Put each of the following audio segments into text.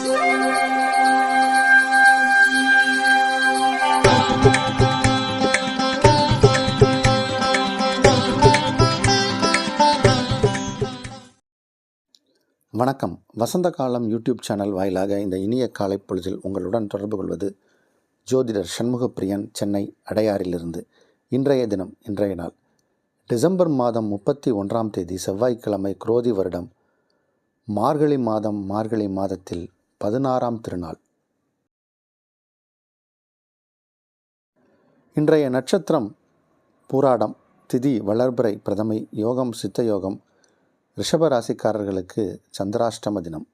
வணக்கம். வசந்த காலம் YouTube channel வாயிலாக இந்த இனிய காலை பொழுதில் உங்களுடன் தொடர்பு கொள்வது ஜோதிடர் சண்முகப்பிரியன், சென்னை அடையாறிலிருந்து. இன்றைய நாள் டிசம்பர் மாதம் 31ஆம் தேதி செவ்வாய்க்கிழமை, குரோதி வருடம் மார்கழி மாதத்தில் 16ஆம் திருநாள். இன்றைய நட்சத்திரம் பூராடம், திதி வளர்பிறை பிரதமை, யோகம் சித்த யோகம். ரிஷபராசிக்காரர்களுக்கு சந்திராஷ்டம தினம்.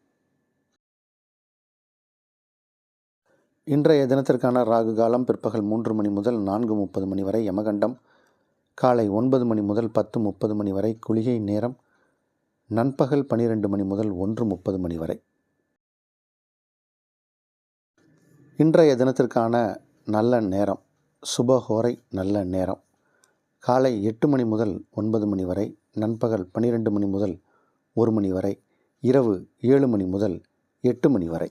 இன்றைய தினத்திற்கான ராகு காலம் பிற்பகல் 3 மணி முதல் 4:30 மணி வரை, யமகண்டம் காலை 9 மணி முதல் 10:30 மணி வரை, குளிகை நேரம் நண்பகல் 12 மணி முதல் 1:30 மணி வரை. இன்றைய தினத்திற்கான நல்ல நேரம், சுபஹோரை நல்ல நேரம் காலை 8 மணி முதல் 9 மணி வரை, நண்பகல் 12 மணி முதல் 1 மணி வரை, இரவு 7 மணி முதல் 8 மணி வரை.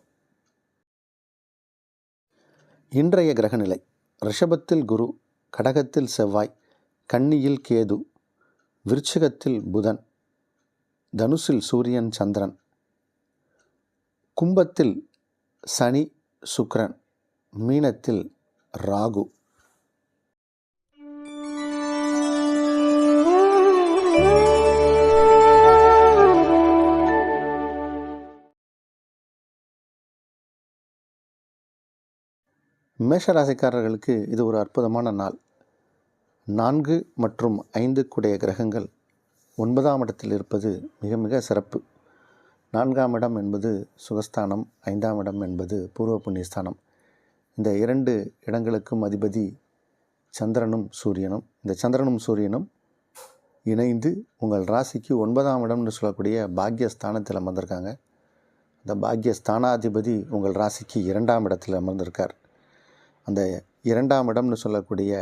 இன்றைய கிரகநிலை: ரிஷபத்தில் குரு, கடகத்தில் செவ்வாய், கன்னியில் கேது, விருச்சிகத்தில் புதன், தனுசில் சூரியன் சந்திரன், கும்பத்தில் சனி சுக்கிரன், மீனத்தில் ராகு. மேஷராசிக்காரர்களுக்கு இது ஒரு அற்புதமான நாள். 4 மற்றும் 5 கூடிய கிரகங்கள் 9ஆம் இடத்தில் இருப்பது மிக மிக சிறப்பு. 4ஆம் இடம் என்பது சுகஸ்தானம், 5ஆம் இடம் என்பது பூர்வ புண்ணியஸ்தானம். இந்த 2 இடங்களுக்கும் அதிபதி சந்திரனும் சூரியனும். இந்த சந்திரனும் சூரியனும் இணைந்து உங்கள் ராசிக்கு 9ஆம் இடம்னு சொல்லக்கூடிய பாக்யஸ்தானத்தில் அமர்ந்திருக்காங்க. அந்த பாக்யஸ்தானாதிபதி உங்கள் ராசிக்கு 2ஆம் இடத்தில் அமர்ந்திருக்கார். அந்த 2ஆம் இடம்னு சொல்லக்கூடிய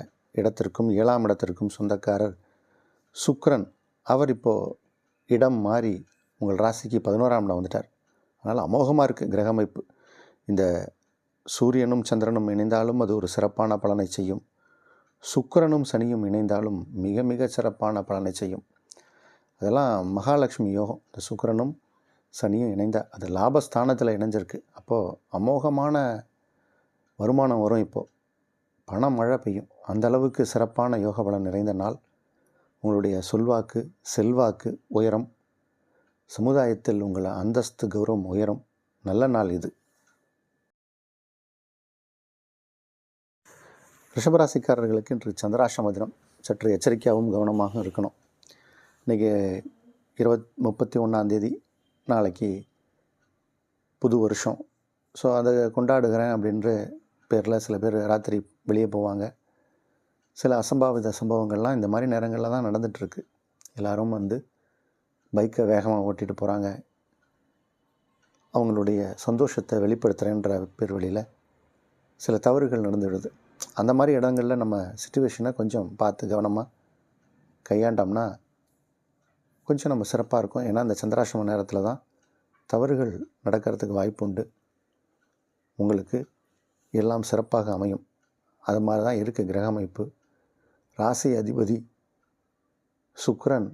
இடத்திற்கும் 7ஆம் இடத்திற்கும் சொந்தக்காரர் சுக்கிரன். அவர் இப்போது இடம் மாறி உங்கள் ராசிக்கு 11ஆம் இடம் வந்துட்டார். அதனால் அமோகமாக இருக்குது கிரக அமைப்பு. இந்த சூரியனும் சந்திரனும் இணைந்தாலும் அது ஒரு சிறப்பான பலனை செய்யும். சுக்கிரனும் சனியும் இணைந்தாலும் மிக மிக சிறப்பான பலனை செய்யும். அதெல்லாம் மகாலட்சுமி யோகம். இந்த சுக்கிரனும் சனியும் இணைந்தால் அது லாபஸ்தானத்தில் இணைஞ்சிருக்கு. அப்போது அமோகமான வருமானம் வரும். இப்போது பண மழை பெய்யும். அந்த அளவுக்கு சிறப்பான யோக பலன் நிறைந்த நாள். உங்களுடைய சொல்வாக்கு, செல்வாக்கு உயரம், சமுதாயத்தில் உங்கள் அந்தஸ்து கௌரவம் உயரும். நல்ல நாள் இது. ரிஷபராசிக்காரர்களுக்கு இன்று சந்திராஷ்டம தினம். சற்று எச்சரிக்கையாகவும் கவனமாகவும் இருக்கணும். இன்றைக்கி 31ஆம் தேதி, நாளைக்கு புது வருஷம். ஸோ அதை கொண்டாடுகிறேன் அப்படின்ற பேரில் சில பேர் ராத்திரி வெளியே போவாங்க. சில அசம்பாவித சம்பவங்கள்லாம் இந்த மாதிரி நேரங்களில் தான் நடந்துகிட்ருக்கு. எல்லோரும் பைக்கை வேகமாக ஓட்டிகிட்டு போகிறாங்க. அவங்களுடைய சந்தோஷத்தை வெளிப்படுத்துகிறேன்ற பேர் வழியில் சில தவறுகள் நடந்துவிடுது. அந்த மாதிரி இடங்களில் நம்ம சிச்சுவேஷனை கொஞ்சம் பார்த்து கவனமாக கையாண்டோம்னா கொஞ்சம் நம்ம சிறப்பாக இருக்கும். ஏன்னா அந்த சந்திராஷ்டம நேரத்தில் தான் தவறுகள் நடக்கிறதுக்கு வாய்ப்பு உண்டு. உங்களுக்கு எல்லாம் சிறப்பாக அமையும். அது மாதிரி தான் இருக்குது கிரக அமைப்பு. ராசி அதிபதி சுக்கிரன்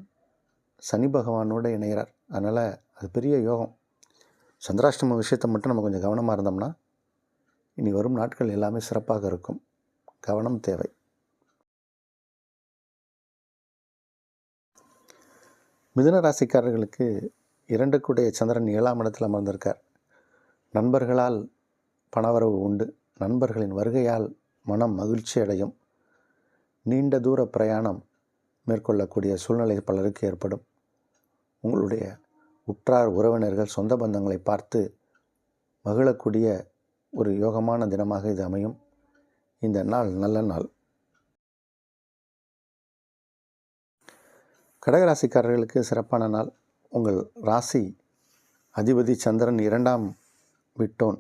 சனி பகவானோடு இணைகிறார். அதனால் அது பெரிய யோகம். சந்திராஷ்டம விஷயத்தை மட்டும் நம்ம கொஞ்சம் கவனமாக இருந்தோம்னா இனி வரும் நாட்கள் எல்லாமே சிறப்பாக இருக்கும். கவனம் தேவை. மிதுன ராசிக்காரர்களுக்கு 2 கூடிய சந்திரன் 7ஆம் இடத்தில் அமர்ந்திருக்கார். நண்பர்களால் பணவரவு உண்டு. நண்பர்களின் வருகையால் மனம் மகிழ்ச்சி அடையும். நீண்ட தூர பிரயாணம் மேற்கொள்ளக்கூடிய சூழ்நிலை பலருக்கு ஏற்படும். உங்களுடைய உற்றார் உறவினர்கள், சொந்த பந்தங்களை பார்த்து மகிழக்கூடிய ஒரு யோகமான தினமாக இது அமையும். இந்த நாள் நல்ல நாள். கடகராசிக்காரர்களுக்கு சிறப்பான நாள். உங்கள் ராசி அதிபதி சந்திரன் 2ஆம் வீட்டோன்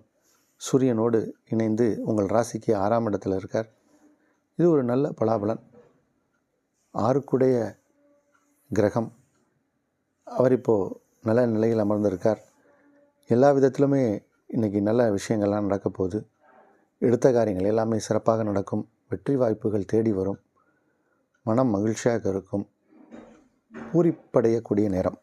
சூரியனோடு இணைந்து உங்கள் ராசிக்கு 6ஆம் இடத்தில் இருக்கார். இது ஒரு நல்ல பலாபலன். 6 கிரகம். அவர் இப்போது நல்ல நிலையில் அமர்ந்திருக்கார். எல்லா விதத்திலுமே இன்றைக்கி நல்ல விஷயங்கள்லாம் நடக்க போகுது. எடுத்த காரியங்கள் எல்லாமே சிறப்பாக நடக்கும். வெற்றி வாய்ப்புகள் தேடி வரும். மனம் மகிழ்ச்சியாக இருக்கும். பூரிப்படையக்கூடிய நேரம்.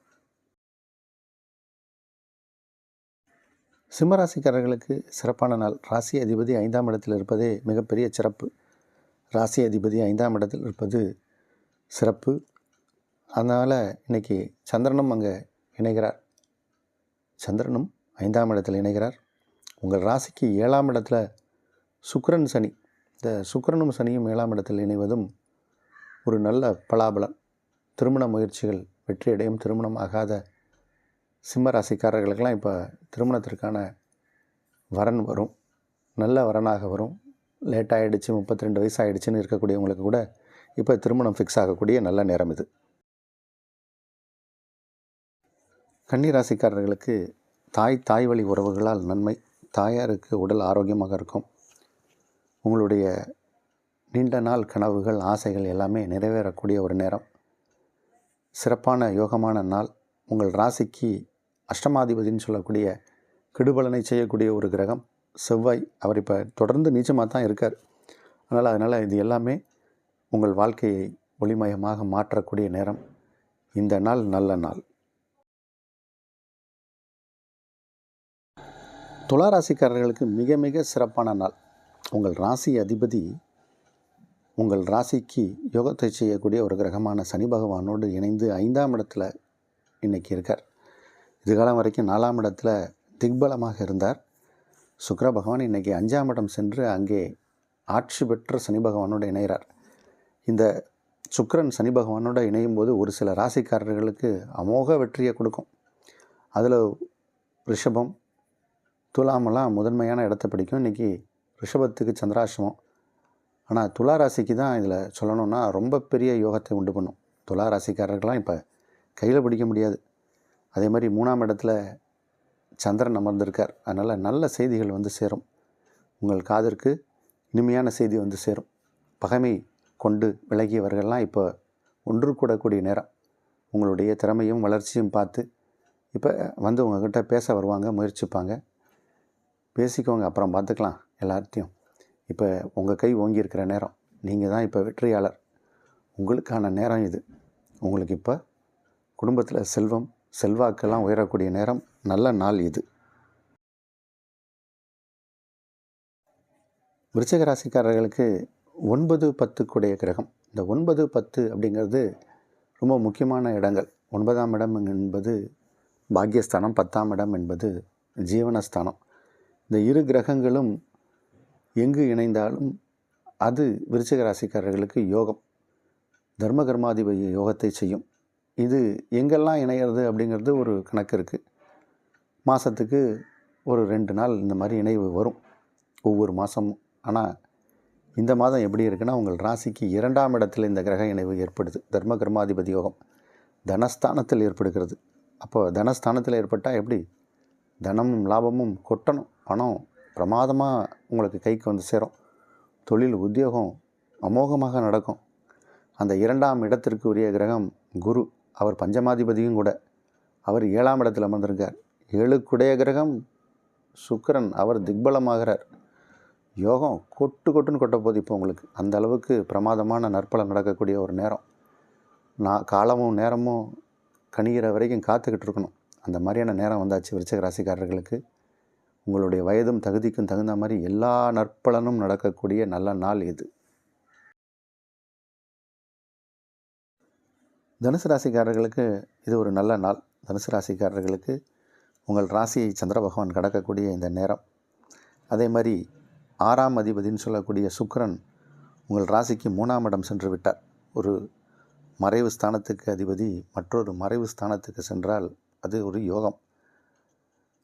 சிம்மராசிக்காரர்களுக்கு சிறப்பான நாள். ராசி அதிபதி 5ஆம் இடத்தில் இருப்பதே மிகப்பெரிய சிறப்பு. ராசி அதிபதி 5ஆம் இடத்தில் இருப்பது சிறப்பு. அதனால் இன்றைக்கி சந்திரனும் அங்கே இணைகிறார். சந்திரனும் 5ஆம் இடத்தில் இணைகிறார். உங்கள் ராசிக்கு 7ஆம் இடத்துல சுக்கிரன் சனி. இந்த சுக்கிரனும் சனியும் 7ஆம் இடத்தில் இணைவதும் ஒரு நல்ல பலாபலன். திருமண முயற்சிகள் வெற்றியடையும். திருமணம் ஆகாத சிம்ம ராசிக்காரர்களுக்கெல்லாம் இப்போ திருமணத்திற்கான வரன் வரும். நல்ல வரனாக வரும். லேட்டாகிடுச்சு, 32 வயசு ஆகிடுச்சின்னு இருக்கக்கூடியவங்களுக்கு கூட இப்போ திருமணம் ஃபிக்ஸ் ஆகக்கூடிய நல்ல நேரம் இது. கன்னி ராசிக்காரர்களுக்கு தாய் வழி உறவுகளால் நன்மை. தாயாருக்கு உடல் ஆரோக்கியமாக இருக்கும். உங்களுடைய நீண்ட நாள் கனவுகள், ஆசைகள் எல்லாமே நிறைவேறக்கூடிய ஒரு நேரம். சிறப்பான யோகமான நாள். உங்கள் ராசிக்கு அஷ்டமாதிபதினு சொல்லக்கூடிய கெடுபலனை செய்யக்கூடிய ஒரு கிரகம் செவ்வாய். அவர் இப்போ தொடர்ந்து நீச்சமாக தான் இருக்கார். அதனால் இது எல்லாமே உங்கள் வாழ்க்கையை ஒளிமயமாக மாற்றக்கூடிய நேரம். இந்த நாள் நல்ல நாள். துலா ராசிக்காரர்களுக்கு மிக மிக சிறப்பான நாள். உங்கள் ராசி அதிபதி உங்கள் ராசிக்கு யோகத்தை செய்யக்கூடிய ஒரு கிரகமான சனி பகவானோடு இணைந்து 5ஆம் இடத்துல இன்றைக்கி இருக்கார். இதுகாலம் வரைக்கும் 4ஆம் இடத்துல திக்பலமாக இருந்தார். சுக்கிர பகவான் இன்றைக்கி 5ஆம் இடம் சென்று அங்கே ஆட்சி பெற்ற சனி பகவானோடு இணைகிறார். இந்த சுக்கிரன் சனி பகவானோடு இணையும் போது ஒரு சில ராசிக்காரர்களுக்கு அமோக வெற்றியை கொடுக்கும். அதில் ரிஷபம், துலாமெல்லாம் முதன்மையான இடத்தை பிடிக்கும். இன்றைக்கி ரிஷபத்துக்கு சந்திராசிரமம். ஆனால் துலா ராசிக்கு தான் இதில் சொல்லணுன்னா ரொம்ப பெரிய யோகத்தை உண்டு பண்ணும். துலா ராசிக்காரர்கள்லாம் இப்போ கையில் பிடிக்க முடியாது. அதே மாதிரி 3ஆம் இடத்துல சந்திரன் அமர்ந்திருக்கார். அதனால் நல்ல செய்திகள் வந்து சேரும். உங்கள் காதிற்கு இனிமையான செய்தி வந்து சேரும். பகைமை கொண்டு விலகியவர்கள்லாம் இப்போ ஒன்று கூடக்கூடிய நேரம். உங்களுடைய திறமையும் வளர்ச்சியும் பார்த்து இப்போ வந்து உங்கள்கிட்ட பேச வருவாங்க, முயற்சிப்பாங்க. பேசிக்கோங்க, அப்புறம் பார்த்துக்கலாம் எல்லாத்தையும். இப்போ உங்கள் கை ஓங்கி இருக்கிற நேரம். நீங்கள் தான் இப்போ வெற்றியாளர். உங்களுக்கான நேரம் இது. உங்களுக்கு இப்போ குடும்பத்தில் செல்வம், செல்வாக்கெல்லாம் உயரக்கூடிய நேரம். நல்ல நாள் இது. விருச்சிக ராசிக்காரர்களுக்கு 9, 10 கூடிய கிரகம். இந்த 9, 10 அப்படிங்கிறது ரொம்ப முக்கியமான இடங்கள். 9ஆம் இடம் என்பது பாக்கியஸ்தானம், 10ஆம் இடம் என்பது ஜீவனஸ்தானம். இந்த இரு கிரகங்களும் எங்கு இணைந்தாலும் அது விருச்சிக ராசிக்காரர்களுக்கு யோகம். தர்ம கர்மாதிபதி யோகத்தை செய்யும். இது எங்கெல்லாம் இணையிறது அப்படிங்கிறது ஒரு கணக்கு இருக்குது. மாதத்துக்கு ஒரு 2 நாள் இந்த மாதிரி இணைவு வரும் ஒவ்வொரு மாதமும். ஆனால் இந்த மாதம் எப்படி இருக்குன்னா, உங்கள் ராசிக்கு 2ஆம் இடத்தில் இந்த கிரக இணைவு ஏற்படுது. தர்ம கர்மாதிபதி யோகம் தனஸ்தானத்தில் ஏற்படுகிறது. அப்போ தனஸ்தானத்தில் ஏற்பட்டால் எப்படி தனமும் லாபமும் கொட்டணும். பணம் பிரமாதமாக உங்களுக்கு கைக்கு வந்து சேரும். தொழில், உத்தியோகம் அமோகமாக நடக்கும். அந்த 2ஆம் இடத்திற்கு உரிய கிரகம் குரு. அவர் பஞ்சமாதிபதியும் கூட. அவர் 7ஆம் இடத்தில் அமர்ந்திருக்கார். 7க்குடைய கிரகம் சுக்கிரன். அவர் திக்பலமாகிறார். யோகம் கொட்டுன்னு கொட்ட போகுது இப்போ உங்களுக்கு. அந்த அளவுக்கு பிரமாதமான நற்பலன் நடக்கக்கூடிய ஒரு நேரம். காலமும் நேரமும் கணிகிற வரைக்கும் காத்துக்கிட்டு இருக்கணும். அந்த மாதிரியான நேரம் வந்தாச்சு விருச்சிக ராசிக்காரர்களுக்கு. உங்களுடைய வயதும் தகுதிக்கும் தகுந்த மாதிரி எல்லா நற்பலனும் நடக்கக்கூடிய நல்ல நாள் இது. தனுசு ராசிக்காரர்களுக்கு இது ஒரு நல்ல நாள். தனுசு ராசிக்காரர்களுக்கு உங்கள் ராசியை சந்திர பகவான் கடக்கக்கூடிய இந்த நேரம். அதே மாதிரி 6ஆம் அதிபதினு சொல்லக்கூடிய சுக்கிரன் உங்கள் ராசிக்கு 3ஆம் இடம் சென்று விட்டார். ஒரு மறைவு ஸ்தானத்துக்கு அதிபதி மற்றொரு மறைவு ஸ்தானத்துக்கு சென்றால் அது ஒரு யோகம்.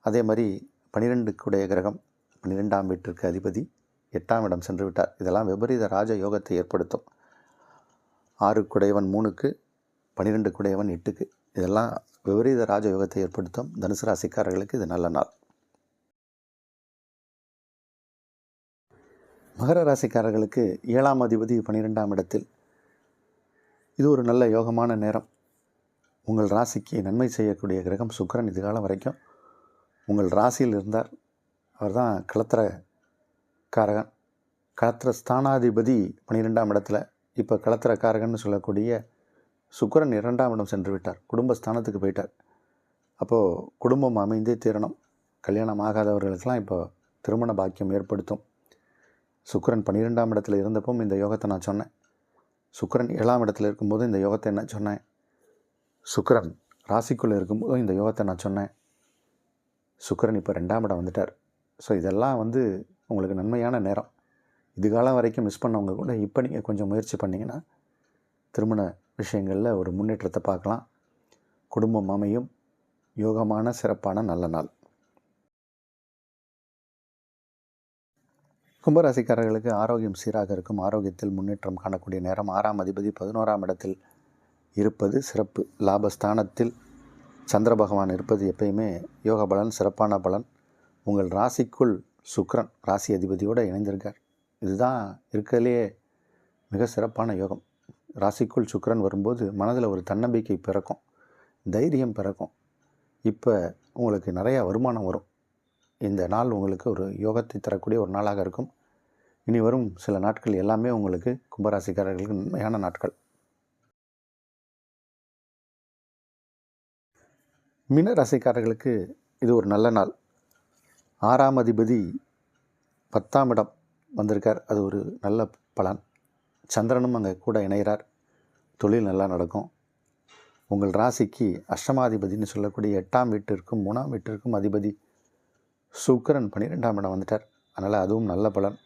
அதே மாதிரி 12க்குடைய கிரகம் 12ஆம் வீட்டிற்கு அதிபதி 8ஆம் இடம் சென்று விட்டார். இதெல்லாம் விபரீத ராஜ யோகத்தை ஏற்படுத்தும். 6க்குடையவன் 3க்கு, 12க்குடையவன் 8க்கு. இதெல்லாம் விபரீத ராஜ யோகத்தை ஏற்படுத்தும். தனுசு ராசிக்காரர்களுக்கு இது நல்ல நாள். மகர ராசிக்காரர்களுக்கு 7ஆம் அதிபதி 12ஆம் இடத்தில். இது ஒரு நல்ல யோகமான நேரம். உங்கள் ராசிக்கு நன்மை செய்யக்கூடிய கிரகம் சுக்கிரன் இதுகாலம் வரைக்கும் உங்கள் ராசியில் இருந்தார். அவர் தான் களத்திரக்காரகன். களத்திர ஸ்தானாதிபதி 12ஆம் இடத்துல. இப்போ களத்திரக்காரகன்னு சொல்லக்கூடிய சுக்கிரன் 2ஆம் இடம் சென்று விட்டார், குடும்பஸ்தானத்துக்கு போயிட்டார். அப்போது குடும்பம் அமைந்தே தீரணும். கல்யாணம் ஆகாதவர்களுக்கெல்லாம் இப்போ திருமண பாக்கியம் ஏற்படுத்தும். சுக்கிரன் 12ஆம் இடத்துல இருந்தப்போ இந்த யோகத்தை நான் சொன்னேன். சுக்கிரன் 7ஆம் இடத்துல இருக்கும்போது இந்த யோகத்தை என்ன சொன்னேன். சுக்கிரன் ராசிக்குள்ளே இருக்கும்போது இந்த யோகத்தை நான் சொன்னேன். சுக்கிரன் இப்போ 2ஆம் இடம் வந்துட்டார். ஸோ இதெல்லாம் உங்களுக்கு நன்மையான நேரம். இது காலம் வரைக்கும் மிஸ் பண்ணவங்க கூட இப்போ நீங்கள் கொஞ்சம் முயற்சி பண்ணிங்கன்னா திருமண விஷயங்களில் ஒரு முன்னேற்றத்தை பார்க்கலாம். குடும்பம் அமையும். யோகமான சிறப்பான நல்ல நாள். கும்பராசிக்காரர்களுக்கு ஆரோக்கியம் சீராக இருக்கும். ஆரோக்கியத்தில் முன்னேற்றம் காணக்கூடிய நேரம். 6ஆம் அதிபதி 11ஆம் இடத்தில் இருப்பது சிறப்பு. லாபஸ்தானத்தில் சந்திர பகவான் இருப்பது எப்பயுமே யோக பலன், சிறப்பான பலன். உங்கள் ராசிக்குள் சுக்கிரன் ராசி அதிபதியோடு இணைந்திருக்கார். இதுதான் இருக்கிறதுலேயே மிக சிறப்பான யோகம். ராசிக்குள் சுக்கிரன் வரும்போது மனதில் ஒரு தன்னம்பிக்கை பிறக்கும், தைரியம் பிறக்கும். இப்போ உங்களுக்கு நிறையா வருமானம் வரும். இந்த நாள் உங்களுக்கு ஒரு யோகத்தை தரக்கூடிய ஒரு நாளாக இருக்கும். இனி வரும் சில நாட்கள் எல்லாமே உங்களுக்கு கும்பராசிக்காரர்களுக்கு நன்மையான நாட்கள். மீன ராசிக்காரர்களுக்கு இது ஒரு நல்ல நாள். 6ஆம் அதிபதி 10ஆம் இடம் வந்திருக்கார். அது ஒரு நல்ல பலன். சந்திரனும் அங்கே கூட இணைகிறார். தொழில் நல்லா நடக்கும். உங்கள் ராசிக்கு அஷ்டமாதிபதினு சொல்லக்கூடிய 8ஆம் வீட்டிற்கும் 3ஆம் வீட்டிற்கும் அதிபதி சுக்கிரன் 12ஆம் இடம் வந்துட்டார். அதனால் அதுவும் நல்ல பலன்.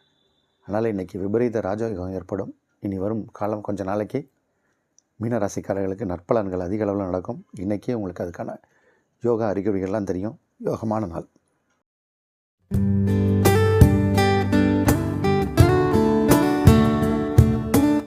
அதனால் இன்றைக்கி விபரீத ராஜயோகம் ஏற்படும். இனி வரும் காலம் கொஞ்ச நாளைக்கு மீனராசிக்காரர்களுக்கு நற்பலன்கள் அதிக அளவில் நடக்கும். இன்றைக்கே உங்களுக்கு அதுக்கான யோகா அறிகுறிகள்லாம் தெரியும். யோகமான நாள்.